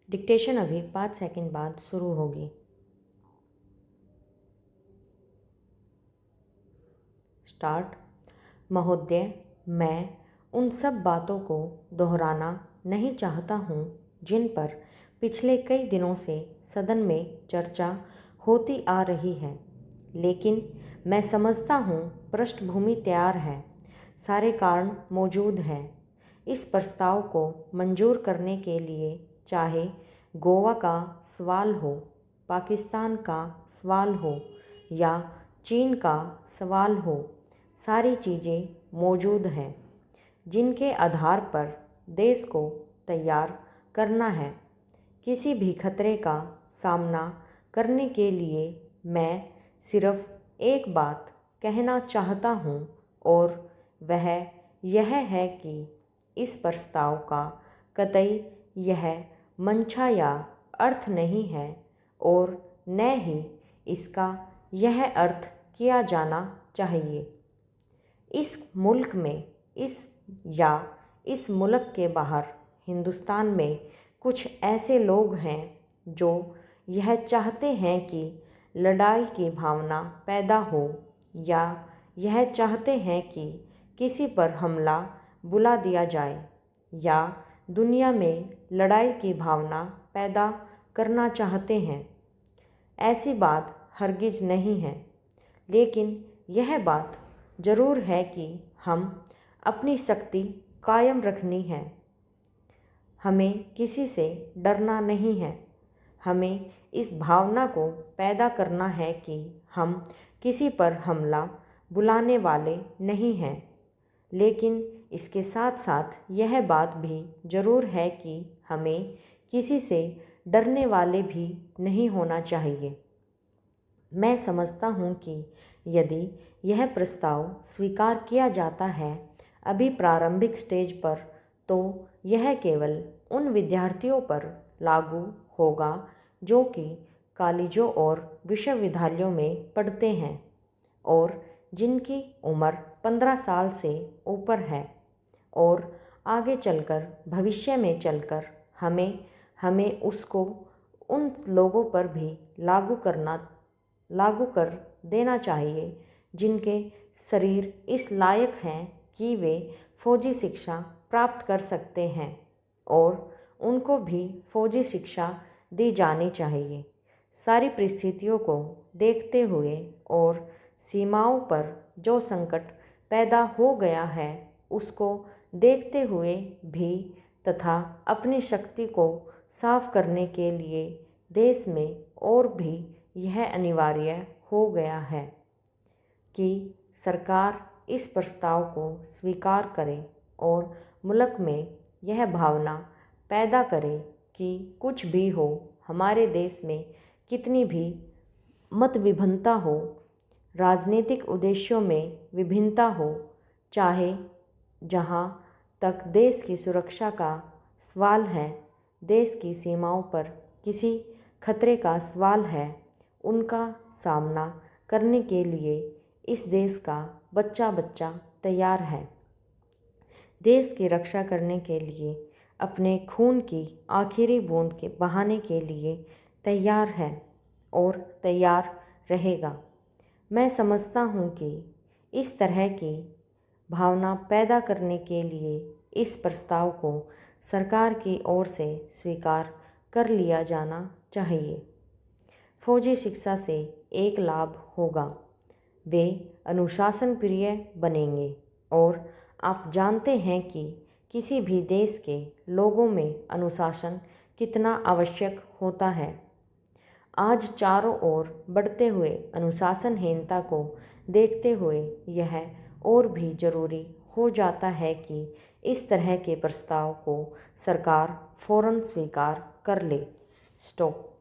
Dictation अभी 5 second बाद शुरू होगी। स्टार्ट। महोदय, मैं उन सब बातों को दोहराना नहीं चाहता हूँ जिन पर पिछले कई दिनों से सदन में चर्चा होती आ रही है, लेकिन मैं समझता हूँ पृष्ठभूमि तैयार है, सारे कारण मौजूद हैं। इस प्रस्ताव को मंजूर करने के लिए चाहे गोवा का सवाल हो, पाकिस्तान का सवाल हो या चीन का सवाल हो, सारी चीज़ें मौजूद हैं जिनके आधार पर देश को तैयार करना है। किसी भी खतरे का सामना करने के लिए मैं सिर्फ एक बात कहना चाहता हूँ, और वह यह है कि इस प्रस्ताव का कतई यह मंशा या अर्थ नहीं है, और न ही इसका यह अर्थ किया जाना चाहिए। इस मुल्क में इस मुल्क के बाहर हिंदुस्तान में कुछ ऐसे लोग हैं जो यह चाहते हैं कि लड़ाई की भावना पैदा हो, या यह चाहते हैं कि किसी पर हमला बुला दिया जाए, या दुनिया में लड़ाई की भावना पैदा करना चाहते हैं। ऐसी बात हरगिज़ नहीं है, लेकिन यह बात ज़रूर है कि हम अपनी शक्ति कायम रखनी है। हमें किसी से डरना नहीं है। हमें इस भावना को पैदा करना है कि हम किसी पर हमला बुलाने वाले नहीं हैं, लेकिन इसके साथ साथ यह बात भी ज़रूर है कि हमें किसी से डरने वाले भी नहीं होना चाहिए। मैं समझता हूँ कि यदि यह प्रस्ताव स्वीकार किया जाता है अभी प्रारंभिक स्टेज पर, तो यह केवल उन विद्यार्थियों पर लागू होगा जो कि कॉलेजों और विश्वविद्यालयों में पढ़ते हैं और जिनकी उम्र 15 साल से ऊपर है, और आगे चलकर भविष्य में चलकर हमें उसको उन लोगों पर भी लागू कर देना चाहिए जिनके शरीर इस लायक हैं कि वे फौजी शिक्षा प्राप्त कर सकते हैं, और उनको भी फौजी शिक्षा दी जानी चाहिए। सारी परिस्थितियों को देखते हुए और सीमाओं पर जो संकट पैदा हो गया है उसको देखते हुए भी, तथा अपनी शक्ति को साफ करने के लिए देश में और भी यह अनिवार्य हो गया है कि सरकार इस प्रस्ताव को स्वीकार करे और मुल्क में यह भावना पैदा करे कि कुछ भी हो, हमारे देश में कितनी भी मत विभिन्नता हो, राजनीतिक उद्देश्यों में विभिन्नता हो, चाहे जहाँ तक देश की सुरक्षा का सवाल है, देश की सीमाओं पर किसी खतरे का सवाल है, उनका सामना करने के लिए इस देश का बच्चा बच्चा तैयार है। देश की रक्षा करने के लिए अपने खून की आखिरी बूंद के बहाने के लिए तैयार है और तैयार रहेगा। मैं समझता हूँ कि इस तरह की भावना पैदा करने के लिए इस प्रस्ताव को सरकार की ओर से स्वीकार कर लिया जाना चाहिए। फौजी शिक्षा से एक लाभ होगा, वे अनुशासन प्रिय बनेंगे, और आप जानते हैं कि किसी भी देश के लोगों में अनुशासन कितना आवश्यक होता है। आज चारों ओर बढ़ते हुए अनुशासनहीनता को देखते हुए यह और भी ज़रूरी हो जाता है कि इस तरह के प्रस्ताव को सरकार फ़ौरन स्वीकार कर ले। स्टॉप।